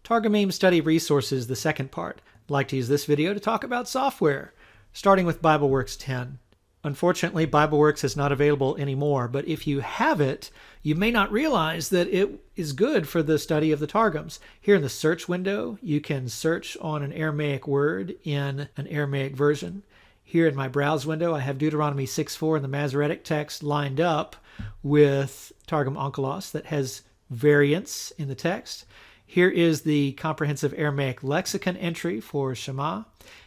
Targumim Study Resources, the second part. I'd like to use this video to talk about software, starting with BibleWorks 10. Unfortunately, BibleWorks is not available anymore, but if you have it, you may not realize that it is good for the study of the Targums. Here in the search window, you can search on an Aramaic word in an Aramaic version. Here in my browse window, I have Deuteronomy 6:4 in the Masoretic text lined up with Targum Onkelos that has variants in the text. Here is the comprehensive Aramaic lexicon entry for Shema.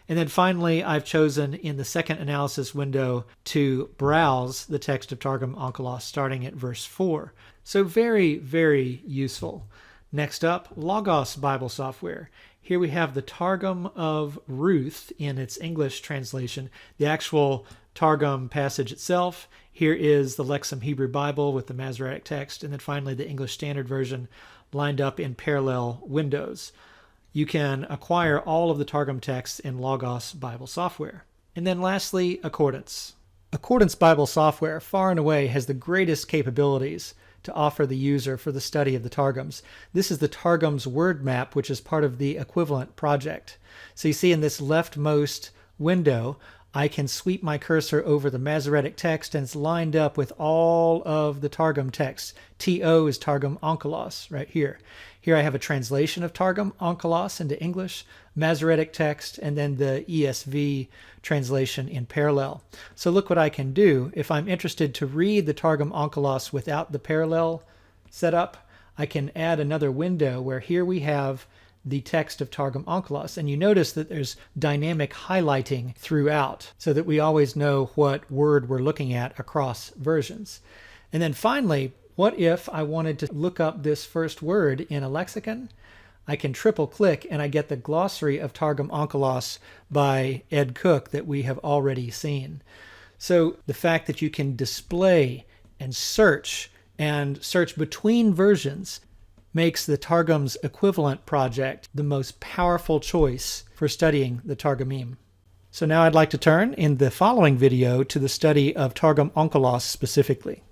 And then finally, I've chosen in the second analysis window to browse the text of Targum Onkelos starting at verse 4. So very, very useful. Next up, Logos Bible software. Here we have the Targum of Ruth in its English translation, the actual Targum passage itself. Here is the Lexham Hebrew Bible with the Masoretic text, and then finally the English Standard Version lined up in parallel windows. You can acquire all of the Targum texts in Logos Bible software. And then lastly, Accordance. Accordance Bible software far and away has the greatest capabilities to offer the user for the study of the Targums. This is the Targums word map, which is part of the equivalent project. So you see in this leftmost window, I can sweep my cursor over the Masoretic text and it's lined up with all of the Targum texts. TO is Targum Onkelos right here. Here I have a translation of Targum Onkelos into English, Masoretic text, and then the ESV translation in parallel. So look what I can do. If I'm interested to read the Targum Onkelos without the parallel setup, I can add another window where here we have the text of Targum Onkelos. And you notice that there's dynamic highlighting throughout so that we always know what word we're looking at across versions. And then finally, what if I wanted to look up this first word in a lexicon? I can triple click and I get the glossary of Targum Onkelos by Ed Cook that we have already seen. So the fact that you can display and search between versions makes the Targum's equivalent project the most powerful choice for studying the Targumim. So now I'd like to turn in the following video to the study of Targum Onkelos specifically.